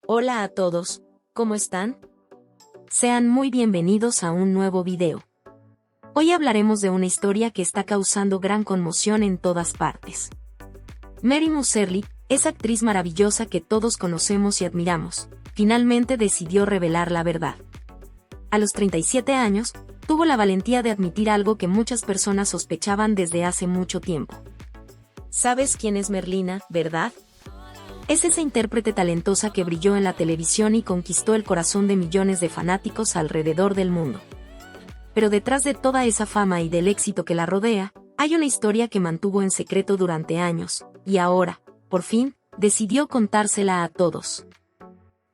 Hola a todos, ¿cómo están? Sean muy bienvenidos a un nuevo video. Hoy hablaremos de una historia que está causando gran conmoción en todas partes. Mary Musserly, esa actriz maravillosa que todos conocemos y admiramos, finalmente decidió revelar la verdad. A los 37 años, tuvo la valentía de admitir algo que muchas personas sospechaban desde hace mucho tiempo. ¿Sabes quién es Merlina, verdad? Es esa intérprete talentosa que brilló en la televisión y conquistó el corazón de millones de fanáticos alrededor del mundo. Pero detrás de toda esa fama y del éxito que la rodea, hay una historia que mantuvo en secreto durante años, y ahora, por fin, decidió contársela a todos.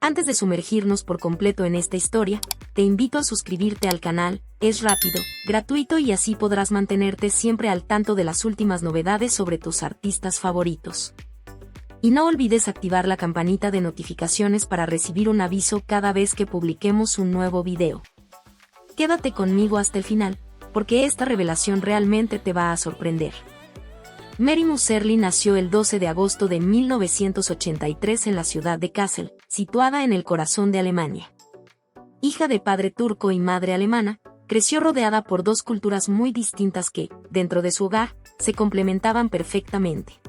Antes de sumergirnos por completo en esta historia, te invito a suscribirte al canal. Es rápido, gratuito y así podrás mantenerte siempre al tanto de las últimas novedades sobre tus artistas favoritos. Y no olvides activar la campanita de notificaciones para recibir un aviso cada vez que publiquemos un nuevo video. Quédate conmigo hasta el final, porque esta revelación realmente te va a sorprender. Mary Musserly nació el 12 de agosto de 1983 en la ciudad de Kassel, situada en el corazón de Alemania. Hija de padre turco y madre alemana, creció rodeada por dos culturas muy distintas que, dentro de su hogar, se complementaban perfectamente.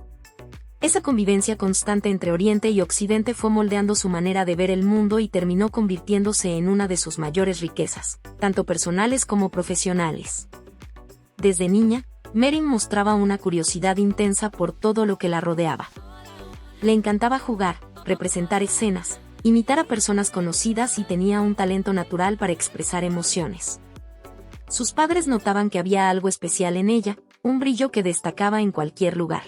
Esa convivencia constante entre Oriente y Occidente fue moldeando su manera de ver el mundo y terminó convirtiéndose en una de sus mayores riquezas, tanto personales como profesionales. Desde niña, Mary mostraba una curiosidad intensa por todo lo que la rodeaba. Le encantaba jugar, representar escenas, imitar a personas conocidas y tenía un talento natural para expresar emociones. Sus padres notaban que había algo especial en ella, un brillo que destacaba en cualquier lugar.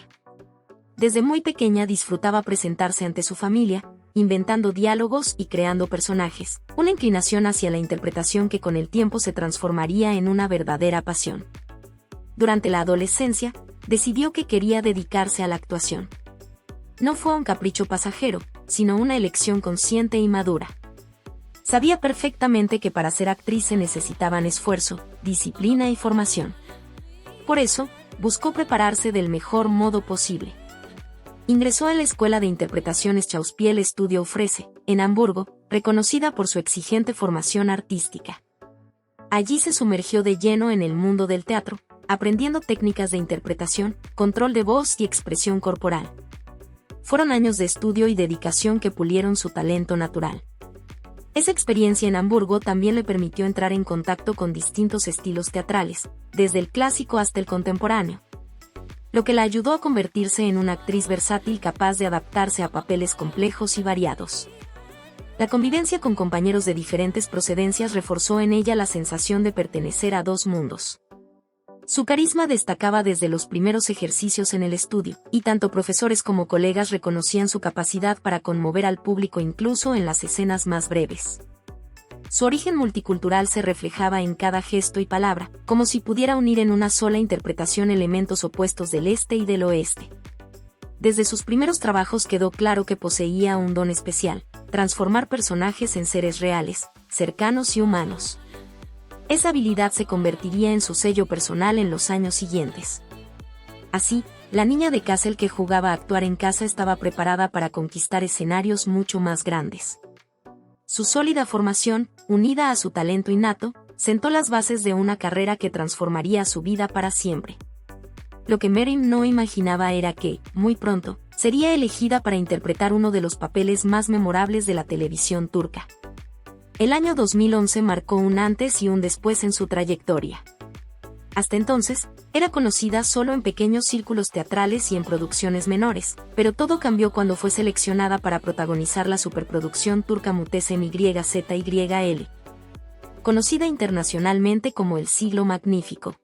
Desde muy pequeña disfrutaba presentarse ante su familia, inventando diálogos y creando personajes, una inclinación hacia la interpretación que con el tiempo se transformaría en una verdadera pasión. Durante la adolescencia, decidió que quería dedicarse a la actuación. No fue un capricho pasajero, sino una elección consciente y madura. Sabía perfectamente que para ser actriz se necesitaban esfuerzo, disciplina y formación. Por eso, buscó prepararse del mejor modo posible. Ingresó en la Escuela de Interpretaciones Schauspiel Studio Frese, en Hamburgo, reconocida por su exigente formación artística. Allí se sumergió de lleno en el mundo del teatro, aprendiendo técnicas de interpretación, control de voz y expresión corporal. Fueron años de estudio y dedicación que pulieron su talento natural. Esa experiencia en Hamburgo también le permitió entrar en contacto con distintos estilos teatrales, desde el clásico hasta el contemporáneo, lo que la ayudó a convertirse en una actriz versátil capaz de adaptarse a papeles complejos y variados. La convivencia con compañeros de diferentes procedencias reforzó en ella la sensación de pertenecer a dos mundos. Su carisma destacaba desde los primeros ejercicios en el estudio, y tanto profesores como colegas reconocían su capacidad para conmover al público incluso en las escenas más breves. Su origen multicultural se reflejaba en cada gesto y palabra, como si pudiera unir en una sola interpretación elementos opuestos del este y del oeste. Desde sus primeros trabajos quedó claro que poseía un don especial: transformar personajes en seres reales, cercanos y humanos. Esa habilidad se convertiría en su sello personal en los años siguientes. Así, la niña de Kassel que jugaba a actuar en casa estaba preparada para conquistar escenarios mucho más grandes. Su sólida formación, unida a su talento innato, sentó las bases de una carrera que transformaría su vida para siempre. Lo que Mary no imaginaba era que, muy pronto, sería elegida para interpretar uno de los papeles más memorables de la televisión turca. El año 2011 marcó un antes y un después en su trayectoria. Hasta entonces, era conocida solo en pequeños círculos teatrales y en producciones menores, pero todo cambió cuando fue seleccionada para protagonizar la superproducción turca Muhteşem Yzyl, conocida internacionalmente como El Siglo Magnífico.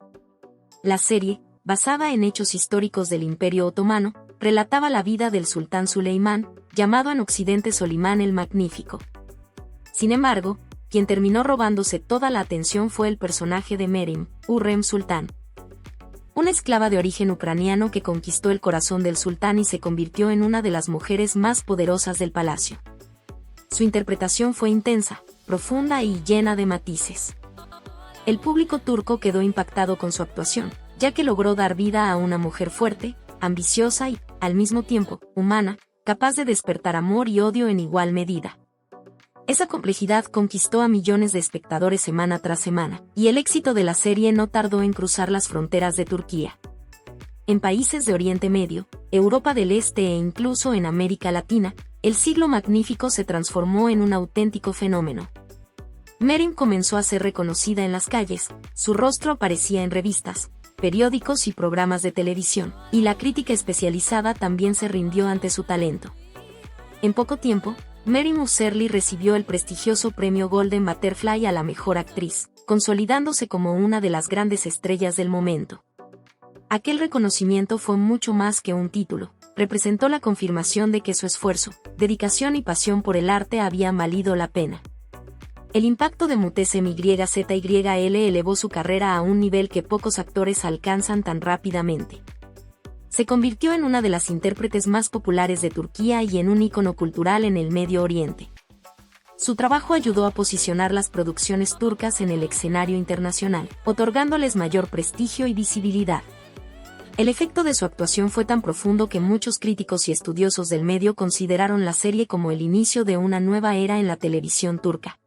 La serie, basada en hechos históricos del Imperio Otomano, relataba la vida del sultán Suleimán, llamado en Occidente Solimán el Magnífico. Sin embargo, quien terminó robándose toda la atención fue el personaje de Meryem, Hürrem Sultan, una esclava de origen ucraniano que conquistó el corazón del sultán y se convirtió en una de las mujeres más poderosas del palacio. Su interpretación fue intensa, profunda y llena de matices. El público turco quedó impactado con su actuación, ya que logró dar vida a una mujer fuerte, ambiciosa y, al mismo tiempo, humana, capaz de despertar amor y odio en igual medida. Esa complejidad conquistó a millones de espectadores semana tras semana, y el éxito de la serie no tardó en cruzar las fronteras de Turquía. En países de Oriente Medio, Europa del Este e incluso en América Latina, El Siglo Magnífico se transformó en un auténtico fenómeno. Meryem comenzó a ser reconocida en las calles, su rostro aparecía en revistas, periódicos y programas de televisión, y la crítica especializada también se rindió ante su talento. En poco tiempo, Meryem Uzerli recibió el prestigioso premio Golden Butterfly a la mejor actriz, consolidándose como una de las grandes estrellas del momento. Aquel reconocimiento fue mucho más que un título, representó la confirmación de que su esfuerzo, dedicación y pasión por el arte habían valido la pena. El impacto de Mutesem YZYL elevó su carrera a un nivel que pocos actores alcanzan tan rápidamente. Se convirtió en una de las intérpretes más populares de Turquía y en un ícono cultural en el Medio Oriente. Su trabajo ayudó a posicionar las producciones turcas en el escenario internacional, otorgándoles mayor prestigio y visibilidad. El efecto de su actuación fue tan profundo que muchos críticos y estudiosos del medio consideraron la serie como el inicio de una nueva era en la televisión turca.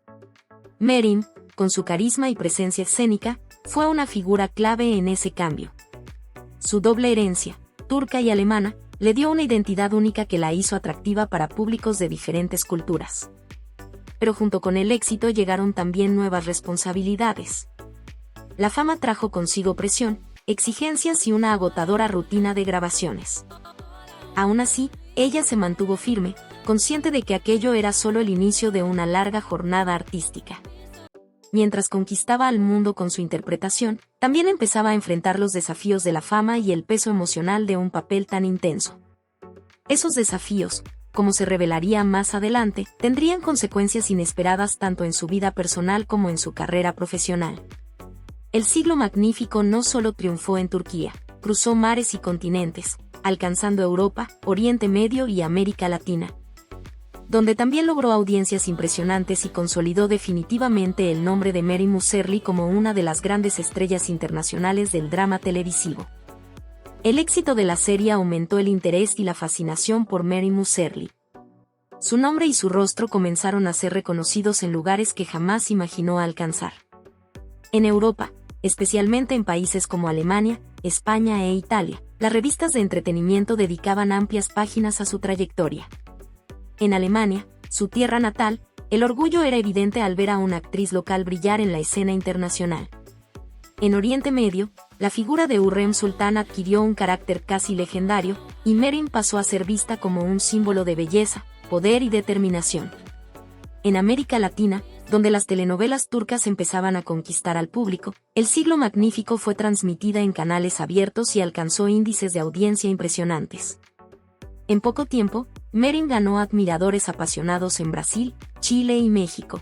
Meryem, con su carisma y presencia escénica, fue una figura clave en ese cambio. Su doble herencia, turca y alemana, le dio una identidad única que la hizo atractiva para públicos de diferentes culturas. Pero junto con el éxito llegaron también nuevas responsabilidades. La fama trajo consigo presión, exigencias y una agotadora rutina de grabaciones. Aún así, ella se mantuvo firme, consciente de que aquello era solo el inicio de una larga jornada artística. Mientras conquistaba al mundo con su interpretación, también empezaba a enfrentar los desafíos de la fama y el peso emocional de un papel tan intenso. Esos desafíos, como se revelaría más adelante, tendrían consecuencias inesperadas tanto en su vida personal como en su carrera profesional. El Siglo Magnífico no solo triunfó en Turquía, cruzó mares y continentes, alcanzando Europa, Oriente Medio y América Latina, donde también logró audiencias impresionantes y consolidó definitivamente el nombre de Meryem Uzerli como una de las grandes estrellas internacionales del drama televisivo. El éxito de la serie aumentó el interés y la fascinación por Meryem Uzerli. Su nombre y su rostro comenzaron a ser reconocidos en lugares que jamás imaginó alcanzar. En Europa, especialmente en países como Alemania, España e Italia, las revistas de entretenimiento dedicaban amplias páginas a su trayectoria. En Alemania, su tierra natal, el orgullo era evidente al ver a una actriz local brillar en la escena internacional. En Oriente Medio, la figura de Hürrem Sultan adquirió un carácter casi legendario, y Meryem pasó a ser vista como un símbolo de belleza, poder y determinación. En América Latina, donde las telenovelas turcas empezaban a conquistar al público, El Siglo Magnífico fue transmitida en canales abiertos y alcanzó índices de audiencia impresionantes. En poco tiempo, Meryem ganó admiradores apasionados en Brasil, Chile y México.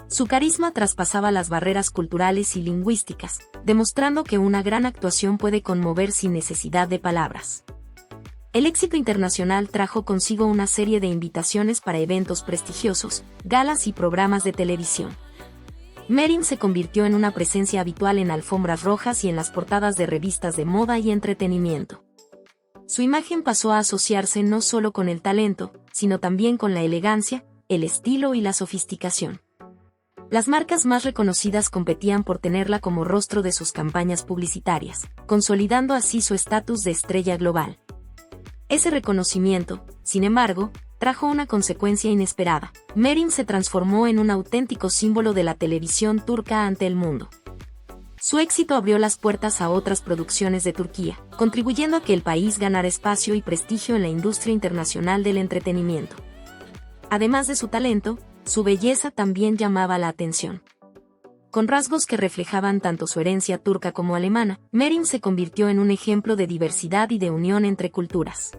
Su carisma traspasaba las barreras culturales y lingüísticas, demostrando que una gran actuación puede conmover sin necesidad de palabras. El éxito internacional trajo consigo una serie de invitaciones para eventos prestigiosos, galas y programas de televisión. Meryem se convirtió en una presencia habitual en alfombras rojas y en las portadas de revistas de moda y entretenimiento. Su imagen pasó a asociarse no solo con el talento, sino también con la elegancia, el estilo y la sofisticación. Las marcas más reconocidas competían por tenerla como rostro de sus campañas publicitarias, consolidando así su estatus de estrella global. Ese reconocimiento, sin embargo, trajo una consecuencia inesperada. Meryem se transformó en un auténtico símbolo de la televisión turca ante el mundo. Su éxito abrió las puertas a otras producciones de Turquía, contribuyendo a que el país ganara espacio y prestigio en la industria internacional del entretenimiento. Además de su talento, su belleza también llamaba la atención. Con rasgos que reflejaban tanto su herencia turca como alemana, Meryem se convirtió en un ejemplo de diversidad y de unión entre culturas.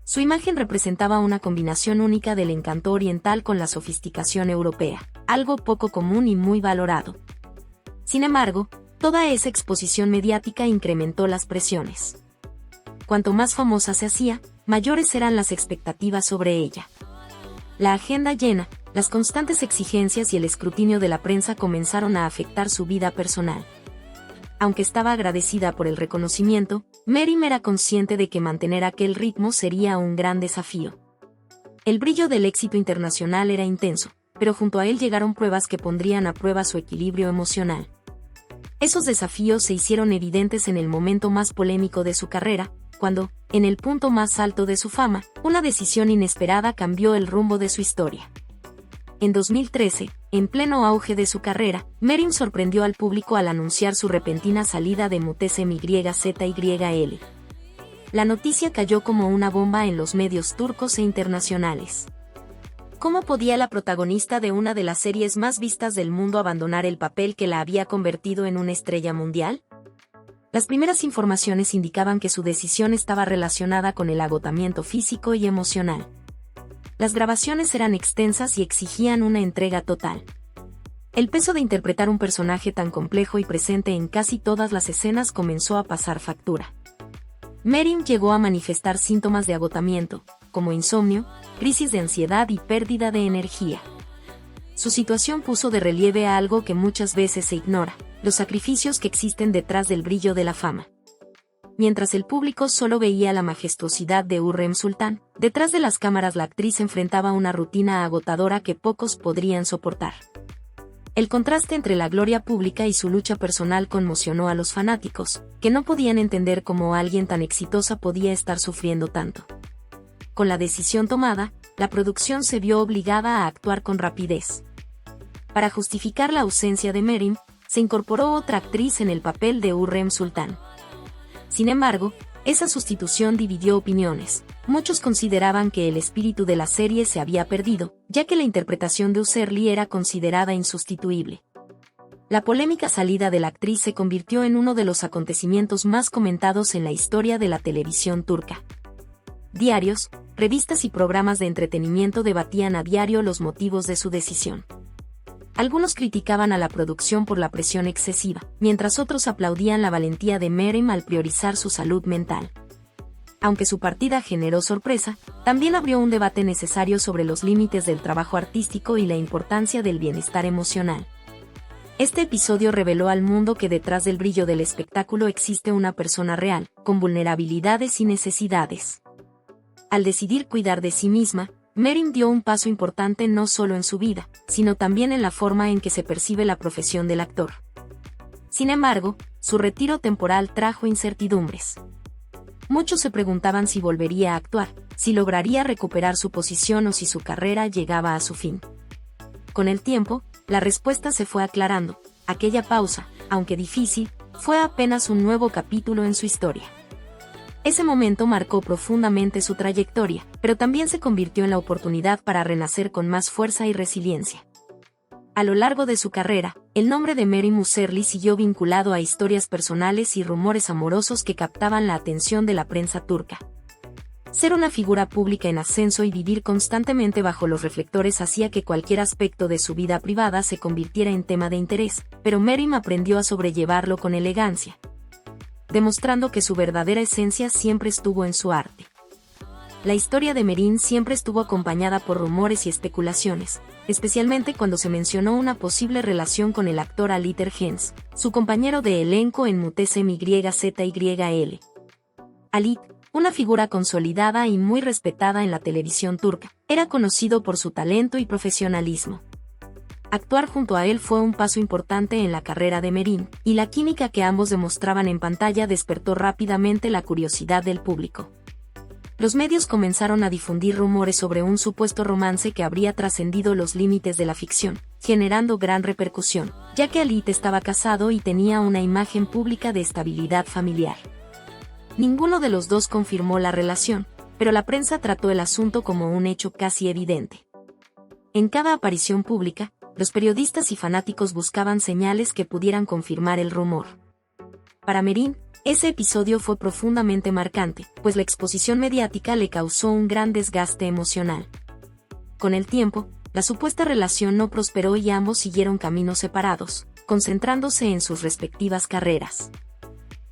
Su imagen representaba una combinación única del encanto oriental con la sofisticación europea, algo poco común y muy valorado. Sin embargo, toda esa exposición mediática incrementó las presiones. Cuanto más famosa se hacía, mayores eran las expectativas sobre ella. La agenda llena, las constantes exigencias y el escrutinio de la prensa comenzaron a afectar su vida personal. Aunque estaba agradecida por el reconocimiento, Meryem era consciente de que mantener aquel ritmo sería un gran desafío. El brillo del éxito internacional era intenso, pero junto a él llegaron pruebas que pondrían a prueba su equilibrio emocional. Esos desafíos se hicieron evidentes en el momento más polémico de su carrera, cuando, en el punto más alto de su fama, una decisión inesperada cambió el rumbo de su historia. En 2013, en pleno auge de su carrera, Merim sorprendió al público al anunciar su repentina salida de Mutesi MYZYL. La noticia cayó como una bomba en los medios turcos e internacionales. ¿Cómo podía la protagonista de una de las series más vistas del mundo abandonar el papel que la había convertido en una estrella mundial? Las primeras informaciones indicaban que su decisión estaba relacionada con el agotamiento físico y emocional. Las grabaciones eran extensas y exigían una entrega total. El peso de interpretar un personaje tan complejo y presente en casi todas las escenas comenzó a pasar factura. Merim llegó a manifestar síntomas de agotamiento, como insomnio, crisis de ansiedad y pérdida de energía. Su situación puso de relieve a algo que muchas veces se ignora: los sacrificios que existen detrás del brillo de la fama. Mientras el público solo veía la majestuosidad de Hürrem Sultan, detrás de las cámaras la actriz enfrentaba una rutina agotadora que pocos podrían soportar. El contraste entre la gloria pública y su lucha personal conmocionó a los fanáticos, que no podían entender cómo alguien tan exitosa podía estar sufriendo tanto. Con la decisión tomada, la producción se vio obligada a actuar con rapidez. Para justificar la ausencia de Merim, se incorporó otra actriz en el papel de Hürrem Sultan. Sin embargo, esa sustitución dividió opiniones. Muchos consideraban que el espíritu de la serie se había perdido, ya que la interpretación de Hüseyin era considerada insustituible. La polémica salida de la actriz se convirtió en uno de los acontecimientos más comentados en la historia de la televisión turca. Diarios, revistas y programas de entretenimiento debatían a diario los motivos de su decisión. Algunos criticaban a la producción por la presión excesiva, mientras otros aplaudían la valentía de Merim al priorizar su salud mental. Aunque su partida generó sorpresa, también abrió un debate necesario sobre los límites del trabajo artístico y la importancia del bienestar emocional. Este episodio reveló al mundo que detrás del brillo del espectáculo existe una persona real, con vulnerabilidades y necesidades. Al decidir cuidar de sí misma, Merim dio un paso importante no solo en su vida, sino también en la forma en que se percibe la profesión del actor. Sin embargo, su retiro temporal trajo incertidumbres. Muchos se preguntaban si volvería a actuar, si lograría recuperar su posición o si su carrera llegaba a su fin. Con el tiempo, la respuesta se fue aclarando. Aquella pausa, aunque difícil, fue apenas un nuevo capítulo en su historia. Ese momento marcó profundamente su trayectoria, pero también se convirtió en la oportunidad para renacer con más fuerza y resiliencia. A lo largo de su carrera, el nombre de Merim Hüseyin siguió vinculado a historias personales y rumores amorosos que captaban la atención de la prensa turca. Ser una figura pública en ascenso y vivir constantemente bajo los reflectores hacía que cualquier aspecto de su vida privada se convirtiera en tema de interés, pero Merim aprendió a sobrellevarlo con elegancia, demostrando que su verdadera esencia siempre estuvo en su arte. La historia de Merim siempre estuvo acompañada por rumores y especulaciones, especialmente cuando se mencionó una posible relación con el actor Ali Tergens, su compañero de elenco en Mutesi MYZYL. Ali, una figura consolidada y muy respetada en la televisión turca, era conocido por su talento y profesionalismo. Actuar junto a él fue un paso importante en la carrera de Merim, y la química que ambos demostraban en pantalla despertó rápidamente la curiosidad del público. Los medios comenzaron a difundir rumores sobre un supuesto romance que habría trascendido los límites de la ficción, generando gran repercusión, ya que Ali estaba casado y tenía una imagen pública de estabilidad familiar. Ninguno de los dos confirmó la relación, pero la prensa trató el asunto como un hecho casi evidente. En cada aparición pública, los periodistas y fanáticos buscaban señales que pudieran confirmar el rumor. Para Merim, ese episodio fue profundamente marcante, pues la exposición mediática le causó un gran desgaste emocional. Con el tiempo, la supuesta relación no prosperó y ambos siguieron caminos separados, concentrándose en sus respectivas carreras.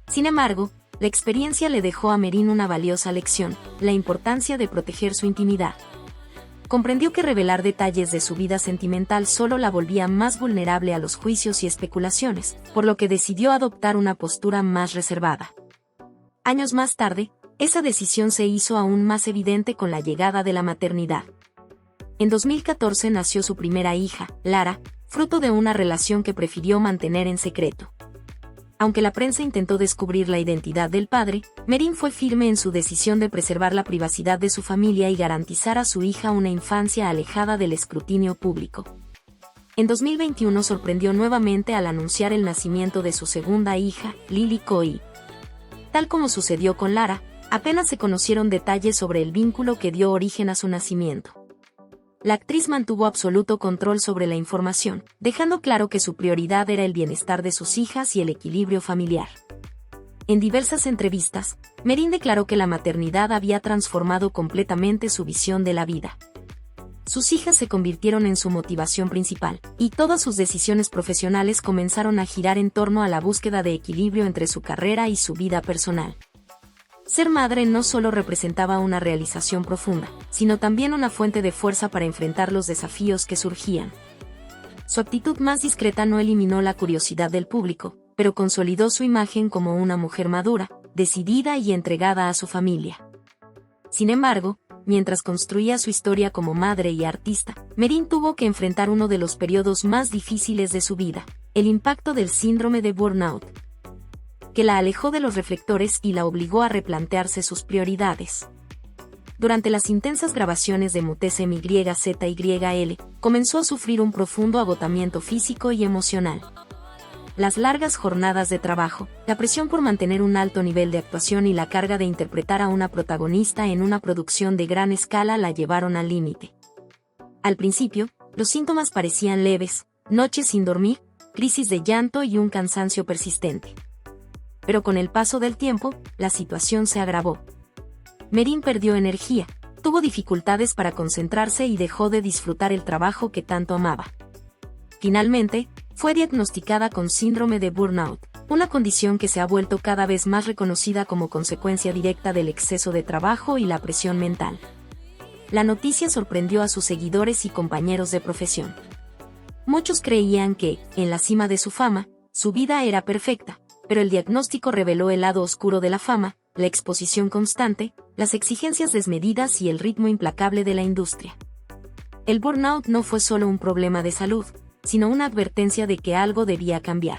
Sin embargo, la experiencia le dejó a Merim una valiosa lección: la importancia de proteger su intimidad. Comprendió que revelar detalles de su vida sentimental solo la volvía más vulnerable a los juicios y especulaciones, por lo que decidió adoptar una postura más reservada. Años más tarde, esa decisión se hizo aún más evidente con la llegada de la maternidad. En 2014 nació su primera hija, Lara, fruto de una relación que prefirió mantener en secreto. Aunque la prensa intentó descubrir la identidad del padre, Merín fue firme en su decisión de preservar la privacidad de su familia y garantizar a su hija una infancia alejada del escrutinio público. En 2021 sorprendió nuevamente al anunciar el nacimiento de su segunda hija, Lily Coy. Tal como sucedió con Lara, apenas se conocieron detalles sobre el vínculo que dio origen a su nacimiento. La actriz mantuvo absoluto control sobre la información, dejando claro que su prioridad era el bienestar de sus hijas y el equilibrio familiar. En diversas entrevistas, Merín declaró que la maternidad había transformado completamente su visión de la vida. Sus hijas se convirtieron en su motivación principal, y todas sus decisiones profesionales comenzaron a girar en torno a la búsqueda de equilibrio entre su carrera y su vida personal. Ser madre no solo representaba una realización profunda, sino también una fuente de fuerza para enfrentar los desafíos que surgían. Su actitud más discreta no eliminó la curiosidad del público, pero consolidó su imagen como una mujer madura, decidida y entregada a su familia. Sin embargo, mientras construía su historia como madre y artista, Merín tuvo que enfrentar uno de los periodos más difíciles de su vida, el impacto del síndrome de burnout, que la alejó de los reflectores y la obligó a replantearse sus prioridades. Durante las intensas grabaciones de Mutese MYZYL, comenzó a sufrir un profundo agotamiento físico y emocional. Las largas jornadas de trabajo, la presión por mantener un alto nivel de actuación y la carga de interpretar a una protagonista en una producción de gran escala la llevaron al límite. Al principio, los síntomas parecían leves: noches sin dormir, crisis de llanto y un cansancio persistente. Pero con el paso del tiempo, la situación se agravó. Merín perdió energía, tuvo dificultades para concentrarse y dejó de disfrutar el trabajo que tanto amaba. Finalmente, fue diagnosticada con síndrome de burnout, una condición que se ha vuelto cada vez más reconocida como consecuencia directa del exceso de trabajo y la presión mental. La noticia sorprendió a sus seguidores y compañeros de profesión. Muchos creían que, en la cima de su fama, su vida era perfecta, pero el diagnóstico reveló el lado oscuro de la fama, la exposición constante, las exigencias desmedidas y el ritmo implacable de la industria. El burnout no fue solo un problema de salud, sino una advertencia de que algo debía cambiar.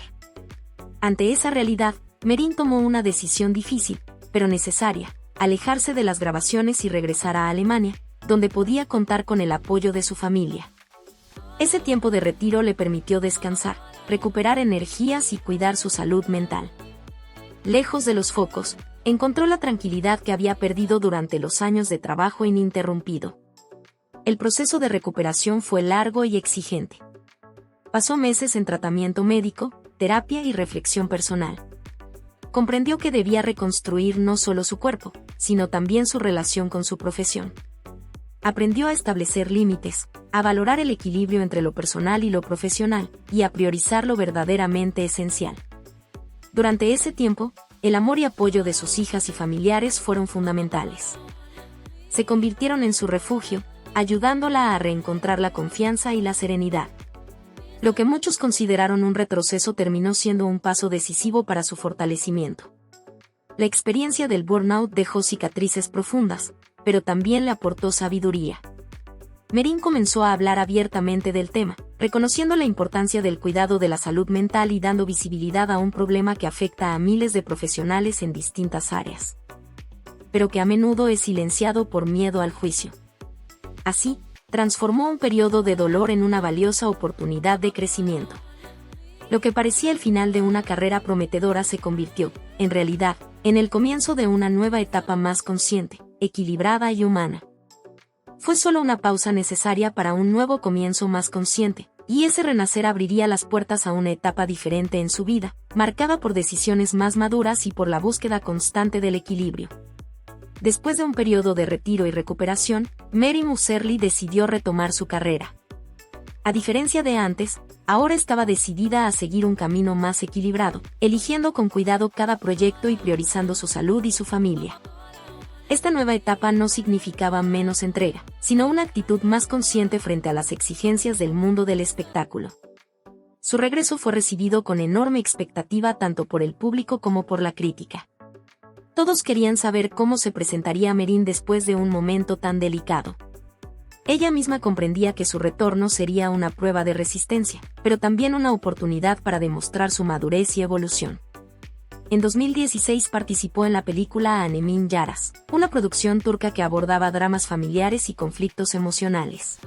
Ante esa realidad, Merín tomó una decisión difícil, pero necesaria: alejarse de las grabaciones y regresar a Alemania, donde podía contar con el apoyo de su familia. Ese tiempo de retiro le permitió descansar, recuperar energías y cuidar su salud mental. Lejos de los focos, encontró la tranquilidad que había perdido durante los años de trabajo ininterrumpido. El proceso de recuperación fue largo y exigente. Pasó meses en tratamiento médico, terapia y reflexión personal. Comprendió que debía reconstruir no solo su cuerpo, sino también su relación con su profesión. Aprendió a establecer límites, a valorar el equilibrio entre lo personal y lo profesional, y a priorizar lo verdaderamente esencial. Durante ese tiempo, el amor y apoyo de sus hijas y familiares fueron fundamentales. Se convirtieron en su refugio, ayudándola a reencontrar la confianza y la serenidad. Lo que muchos consideraron un retroceso terminó siendo un paso decisivo para su fortalecimiento. La experiencia del burnout dejó cicatrices profundas, pero también le aportó sabiduría. Merín comenzó a hablar abiertamente del tema, reconociendo la importancia del cuidado de la salud mental y dando visibilidad a un problema que afecta a miles de profesionales en distintas áreas, pero que a menudo es silenciado por miedo al juicio. Así, transformó un periodo de dolor en una valiosa oportunidad de crecimiento. Lo que parecía el final de una carrera prometedora se convirtió, en realidad, en el comienzo de una nueva etapa más consciente, equilibrada y humana. Fue solo una pausa necesaria para un nuevo comienzo más consciente, y ese renacer abriría las puertas a una etapa diferente en su vida, marcada por decisiones más maduras y por la búsqueda constante del equilibrio. Después de un periodo de retiro y recuperación, Mary Muserli decidió retomar su carrera. A diferencia de antes, ahora estaba decidida a seguir un camino más equilibrado, eligiendo con cuidado cada proyecto y priorizando su salud y su familia. Esta nueva etapa no significaba menos entrega, sino una actitud más consciente frente a las exigencias del mundo del espectáculo. Su regreso fue recibido con enorme expectativa tanto por el público como por la crítica. Todos querían saber cómo se presentaría Merín después de un momento tan delicado. Ella misma comprendía que su retorno sería una prueba de resistencia, pero también una oportunidad para demostrar su madurez y evolución. En 2016 participó en la película Annemin Yaras, una producción turca que abordaba dramas familiares y conflictos emocionales.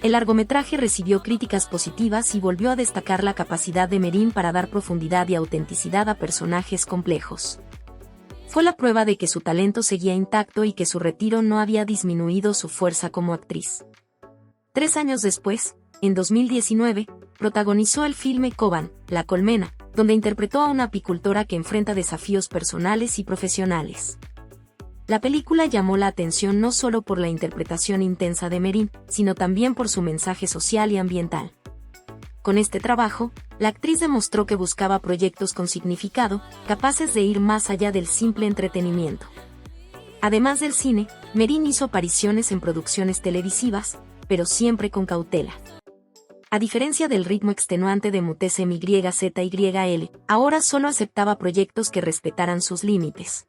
El largometraje recibió críticas positivas y volvió a destacar la capacidad de Merin para dar profundidad y autenticidad a personajes complejos. Fue la prueba de que su talento seguía intacto y que su retiro no había disminuido su fuerza como actriz. 3 años después, en 2019, protagonizó el filme Koban, La colmena, donde interpretó a una apicultora que enfrenta desafíos personales y profesionales. La película llamó la atención no solo por la interpretación intensa de Merin, sino también por su mensaje social y ambiental. Con este trabajo, la actriz demostró que buscaba proyectos con significado, capaces de ir más allá del simple entretenimiento. Además del cine, Merin hizo apariciones en producciones televisivas, pero siempre con cautela. A diferencia del ritmo extenuante de Mutese MYZYL, ahora solo aceptaba proyectos que respetaran sus límites.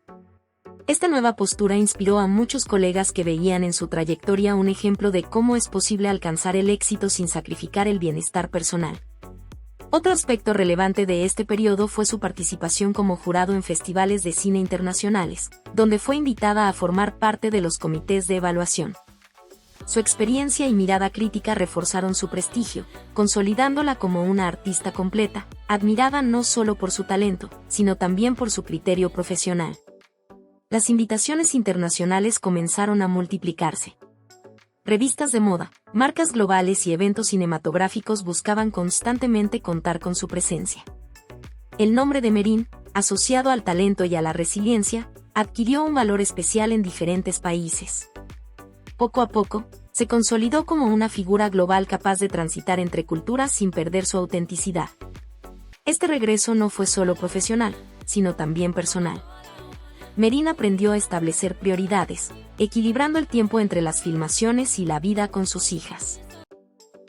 Esta nueva postura inspiró a muchos colegas que veían en su trayectoria un ejemplo de cómo es posible alcanzar el éxito sin sacrificar el bienestar personal. Otro aspecto relevante de este periodo fue su participación como jurado en festivales de cine internacionales, donde fue invitada a formar parte de los comités de evaluación. Su experiencia y mirada crítica reforzaron su prestigio, consolidándola como una artista completa, admirada no solo por su talento, sino también por su criterio profesional. Las invitaciones internacionales comenzaron a multiplicarse. Revistas de moda, marcas globales y eventos cinematográficos buscaban constantemente contar con su presencia. El nombre de Merin, asociado al talento y a la resiliencia, adquirió un valor especial en diferentes países. Poco a poco, se consolidó como una figura global capaz de transitar entre culturas sin perder su autenticidad. Este regreso no fue solo profesional, sino también personal. Merin aprendió a establecer prioridades, equilibrando el tiempo entre las filmaciones y la vida con sus hijas.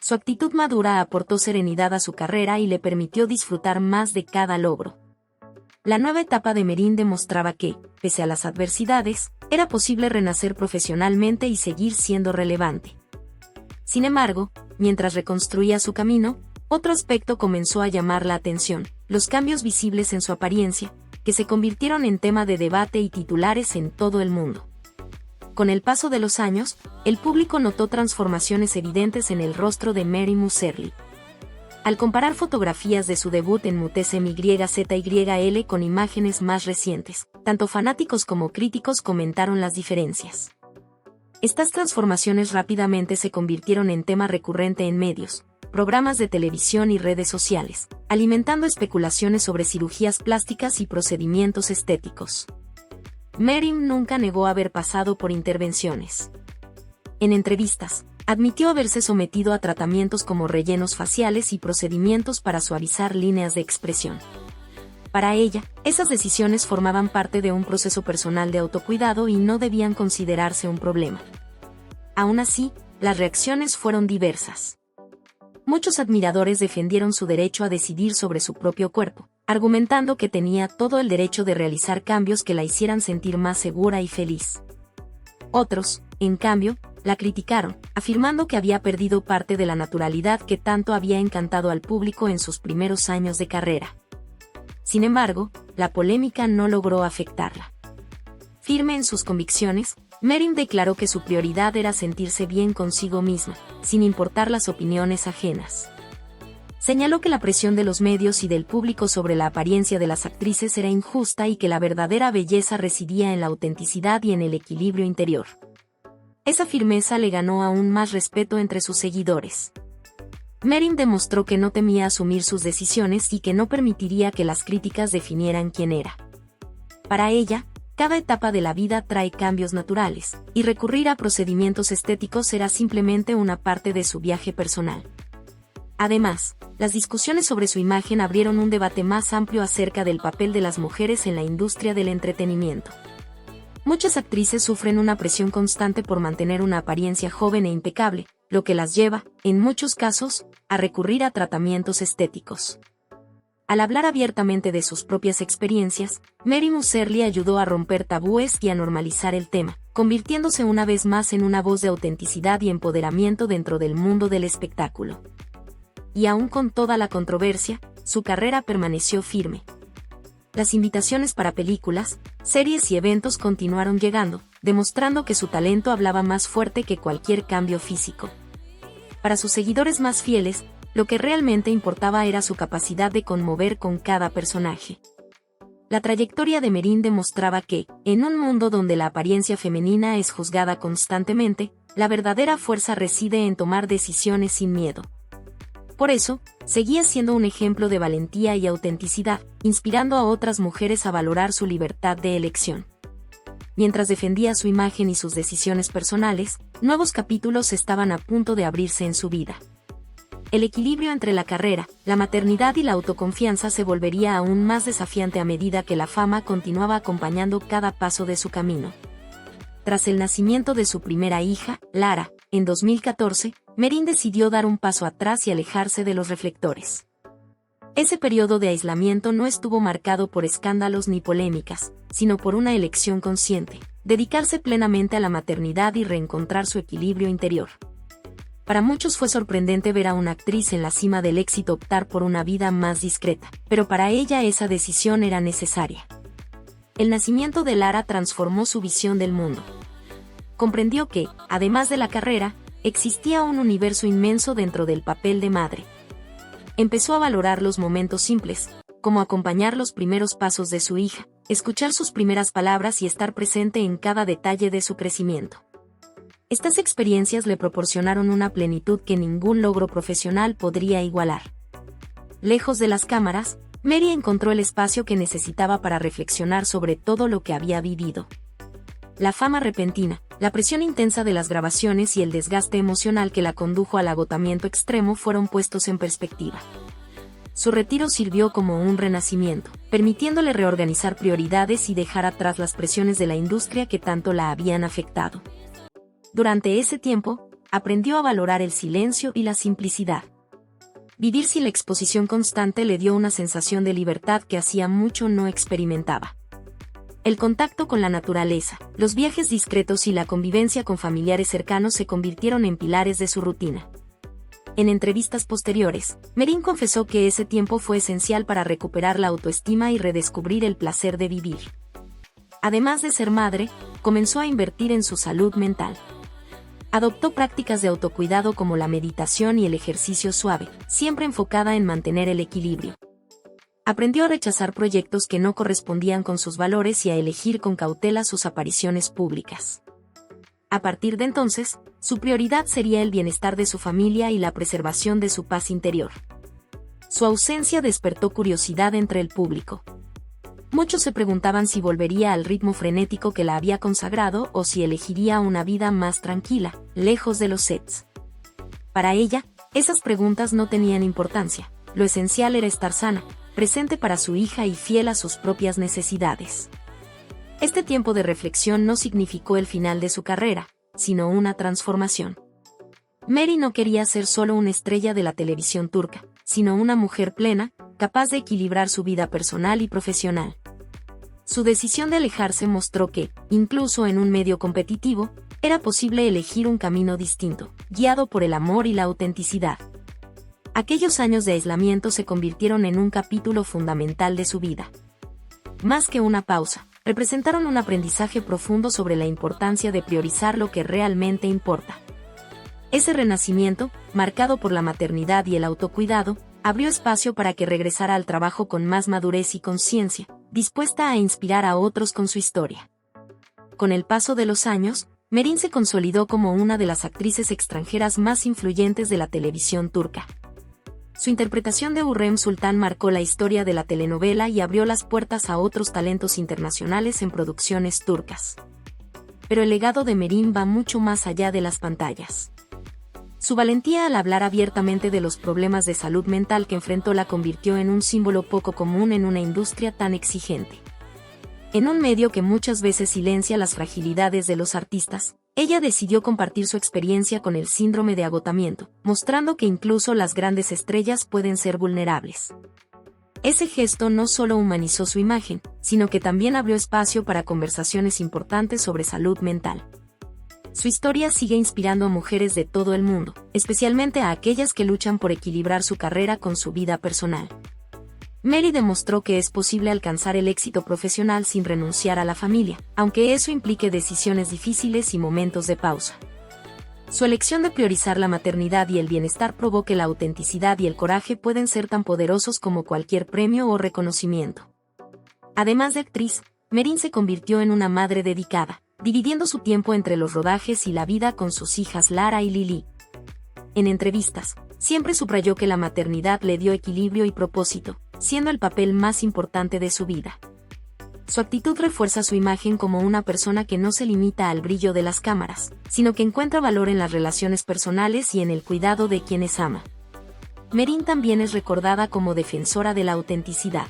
Su actitud madura aportó serenidad a su carrera y le permitió disfrutar más de cada logro. La nueva etapa de Merin demostraba que, pese a las adversidades, era posible renacer profesionalmente y seguir siendo relevante. Sin embargo, mientras reconstruía su camino, otro aspecto comenzó a llamar la atención: los cambios visibles en su apariencia, que se convirtieron en tema de debate y titulares en todo el mundo. Con el paso de los años, el público notó transformaciones evidentes en el rostro de Merin Muzerli. Al comparar fotografías de su debut en Mutese MYZYL con imágenes más recientes, tanto fanáticos como críticos comentaron las diferencias. Estas transformaciones rápidamente se convirtieron en tema recurrente en medios, programas de televisión y redes sociales, alimentando especulaciones sobre cirugías plásticas y procedimientos estéticos. Merin nunca negó haber pasado por intervenciones. En entrevistas, admitió haberse sometido a tratamientos como rellenos faciales y procedimientos para suavizar líneas de expresión. Para ella, esas decisiones formaban parte de un proceso personal de autocuidado y no debían considerarse un problema. Aún así, las reacciones fueron diversas. Muchos admiradores defendieron su derecho a decidir sobre su propio cuerpo, argumentando que tenía todo el derecho de realizar cambios que la hicieran sentir más segura y feliz. Otros, en cambio, la criticaron, afirmando que había perdido parte de la naturalidad que tanto había encantado al público en sus primeros años de carrera. Sin embargo, la polémica no logró afectarla. Firme en sus convicciones, Merin declaró que su prioridad era sentirse bien consigo misma, sin importar las opiniones ajenas. Señaló que la presión de los medios y del público sobre la apariencia de las actrices era injusta y que la verdadera belleza residía en la autenticidad y en el equilibrio interior. Esa firmeza le ganó aún más respeto entre sus seguidores. Merin demostró que no temía asumir sus decisiones y que no permitiría que las críticas definieran quién era. Para ella, cada etapa de la vida trae cambios naturales, y recurrir a procedimientos estéticos era simplemente una parte de su viaje personal. Además, las discusiones sobre su imagen abrieron un debate más amplio acerca del papel de las mujeres en la industria del entretenimiento. Muchas actrices sufren una presión constante por mantener una apariencia joven e impecable, lo que las lleva, en muchos casos, a recurrir a tratamientos estéticos. Al hablar abiertamente de sus propias experiencias, Mary Musserly ayudó a romper tabúes y a normalizar el tema, convirtiéndose una vez más en una voz de autenticidad y empoderamiento dentro del mundo del espectáculo. Y aún con toda la controversia, su carrera permaneció firme. Las invitaciones para películas, series y eventos continuaron llegando, demostrando que su talento hablaba más fuerte que cualquier cambio físico. Para sus seguidores más fieles, lo que realmente importaba era su capacidad de conmover con cada personaje. La trayectoria de Merín demostraba que, en un mundo donde la apariencia femenina es juzgada constantemente, la verdadera fuerza reside en tomar decisiones sin miedo. Por eso, seguía siendo un ejemplo de valentía y autenticidad, inspirando a otras mujeres a valorar su libertad de elección. Mientras defendía su imagen y sus decisiones personales, nuevos capítulos estaban a punto de abrirse en su vida. El equilibrio entre la carrera, la maternidad y la autoconfianza se volvería aún más desafiante a medida que la fama continuaba acompañando cada paso de su camino. Tras el nacimiento de su primera hija, Lara, en 2014, Merín decidió dar un paso atrás y alejarse de los reflectores. Ese periodo de aislamiento no estuvo marcado por escándalos ni polémicas, sino por una elección consciente, dedicarse plenamente a la maternidad y reencontrar su equilibrio interior. Para muchos fue sorprendente ver a una actriz en la cima del éxito optar por una vida más discreta, pero para ella esa decisión era necesaria. El nacimiento de Lara transformó su visión del mundo. Comprendió que, además de la carrera, existía un universo inmenso dentro del papel de madre. Empezó a valorar los momentos simples, como acompañar los primeros pasos de su hija, escuchar sus primeras palabras y estar presente en cada detalle de su crecimiento. Estas experiencias le proporcionaron una plenitud que ningún logro profesional podría igualar. Lejos de las cámaras, Mary encontró el espacio que necesitaba para reflexionar sobre todo lo que había vivido. La fama repentina, la presión intensa de las grabaciones y el desgaste emocional que la condujo al agotamiento extremo fueron puestos en perspectiva. Su retiro sirvió como un renacimiento, permitiéndole reorganizar prioridades y dejar atrás las presiones de la industria que tanto la habían afectado. Durante ese tiempo, aprendió a valorar el silencio y la simplicidad. Vivir sin la exposición constante le dio una sensación de libertad que hacía mucho no experimentaba. El contacto con la naturaleza, los viajes discretos y la convivencia con familiares cercanos se convirtieron en pilares de su rutina. En entrevistas posteriores, Merín confesó que ese tiempo fue esencial para recuperar la autoestima y redescubrir el placer de vivir. Además de ser madre, comenzó a invertir en su salud mental. Adoptó prácticas de autocuidado como la meditación y el ejercicio suave, siempre enfocada en mantener el equilibrio. Aprendió a rechazar proyectos que no correspondían con sus valores y a elegir con cautela sus apariciones públicas. A partir de entonces, su prioridad sería el bienestar de su familia y la preservación de su paz interior. Su ausencia despertó curiosidad entre el público. Muchos se preguntaban si volvería al ritmo frenético que la había consagrado o si elegiría una vida más tranquila, lejos de los sets. Para ella, esas preguntas no tenían importancia, lo esencial era estar sana, presente para su hija y fiel a sus propias necesidades. Este tiempo de reflexión no significó el final de su carrera, sino una transformación. Mary no quería ser solo una estrella de la televisión turca, sino una mujer plena, capaz de equilibrar su vida personal y profesional. Su decisión de alejarse mostró que, incluso en un medio competitivo, era posible elegir un camino distinto, guiado por el amor y la autenticidad. Aquellos años de aislamiento se convirtieron en un capítulo fundamental de su vida. Más que una pausa, representaron un aprendizaje profundo sobre la importancia de priorizar lo que realmente importa. Ese renacimiento, marcado por la maternidad y el autocuidado, abrió espacio para que regresara al trabajo con más madurez y conciencia, dispuesta a inspirar a otros con su historia. Con el paso de los años, Merín se consolidó como una de las actrices extranjeras más influyentes de la televisión turca. Su interpretación de Hürrem Sultan marcó la historia de la telenovela y abrió las puertas a otros talentos internacionales en producciones turcas. Pero el legado de Merín va mucho más allá de las pantallas. Su valentía al hablar abiertamente de los problemas de salud mental que enfrentó la convirtió en un símbolo poco común en una industria tan exigente. En un medio que muchas veces silencia las fragilidades de los artistas, ella decidió compartir su experiencia con el síndrome de agotamiento, mostrando que incluso las grandes estrellas pueden ser vulnerables. Ese gesto no solo humanizó su imagen, sino que también abrió espacio para conversaciones importantes sobre salud mental. Su historia sigue inspirando a mujeres de todo el mundo, especialmente a aquellas que luchan por equilibrar su carrera con su vida personal. Mary demostró que es posible alcanzar el éxito profesional sin renunciar a la familia, aunque eso implique decisiones difíciles y momentos de pausa. Su elección de priorizar la maternidad y el bienestar probó que la autenticidad y el coraje pueden ser tan poderosos como cualquier premio o reconocimiento. Además de actriz, Mary se convirtió en una madre dedicada, dividiendo su tiempo entre los rodajes y la vida con sus hijas Lara y Lily. En entrevistas, siempre subrayó que la maternidad le dio equilibrio y propósito, siendo el papel más importante de su vida. Su actitud refuerza su imagen como una persona que no se limita al brillo de las cámaras, sino que encuentra valor en las relaciones personales y en el cuidado de quienes ama. Mary también es recordada como defensora de la autenticidad.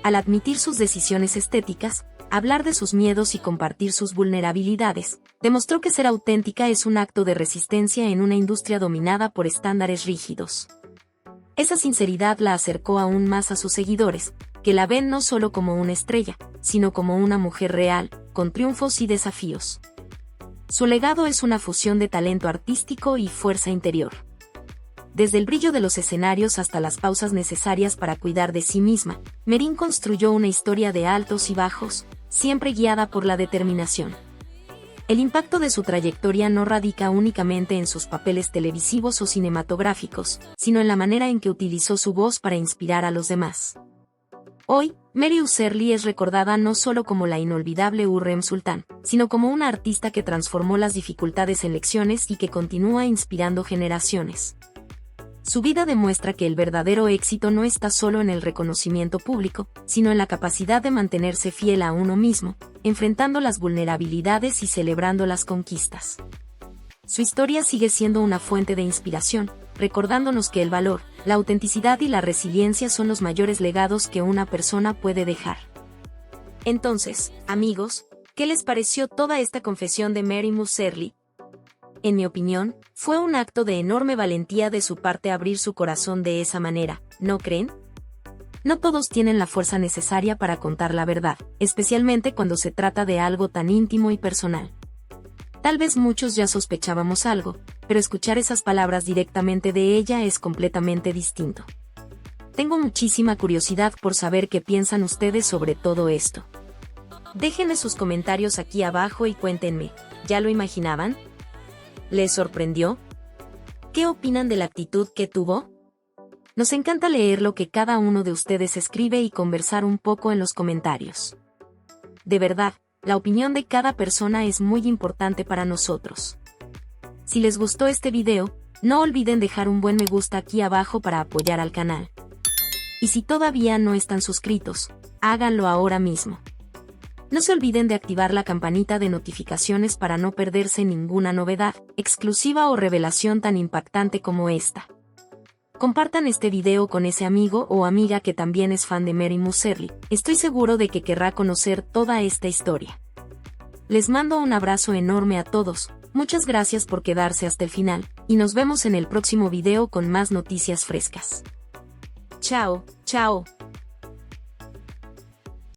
Al admitir sus decisiones estéticas, hablar de sus miedos y compartir sus vulnerabilidades, demostró que ser auténtica es un acto de resistencia en una industria dominada por estándares rígidos. Esa sinceridad la acercó aún más a sus seguidores, que la ven no solo como una estrella, sino como una mujer real, con triunfos y desafíos. Su legado es una fusión de talento artístico y fuerza interior. Desde el brillo de los escenarios hasta las pausas necesarias para cuidar de sí misma, Mary construyó una historia de altos y bajos, siempre guiada por la determinación. El impacto de su trayectoria no radica únicamente en sus papeles televisivos o cinematográficos, sino en la manera en que utilizó su voz para inspirar a los demás. Hoy, Mary Usserly es recordada no solo como la inolvidable Hurrem Sultan, sino como una artista que transformó las dificultades en lecciones y que continúa inspirando generaciones. Su vida demuestra que el verdadero éxito no está solo en el reconocimiento público, sino en la capacidad de mantenerse fiel a uno mismo, enfrentando las vulnerabilidades y celebrando las conquistas. Su historia sigue siendo una fuente de inspiración, recordándonos que el valor, la autenticidad y la resiliencia son los mayores legados que una persona puede dejar. Entonces, amigos, ¿qué les pareció toda esta confesión de Mary Usserly? En mi opinión, fue un acto de enorme valentía de su parte abrir su corazón de esa manera, ¿no creen? No todos tienen la fuerza necesaria para contar la verdad, especialmente cuando se trata de algo tan íntimo y personal. Tal vez muchos ya sospechábamos algo, pero escuchar esas palabras directamente de ella es completamente distinto. Tengo muchísima curiosidad por saber qué piensan ustedes sobre todo esto. Déjenme sus comentarios aquí abajo y cuéntenme, ¿ya lo imaginaban? ¿Les sorprendió? ¿Qué opinan de la actitud que tuvo? Nos encanta leer lo que cada uno de ustedes escribe y conversar un poco en los comentarios. De verdad, la opinión de cada persona es muy importante para nosotros. Si les gustó este video, no olviden dejar un buen me gusta aquí abajo para apoyar al canal. Y si todavía no están suscritos, háganlo ahora mismo. No se olviden de activar la campanita de notificaciones para no perderse ninguna novedad, exclusiva o revelación tan impactante como esta. Compartan este video con ese amigo o amiga que también es fan de Mary Usserly, estoy seguro de que querrá conocer toda esta historia. Les mando un abrazo enorme a todos, muchas gracias por quedarse hasta el final, y nos vemos en el próximo video con más noticias frescas. Chao, chao.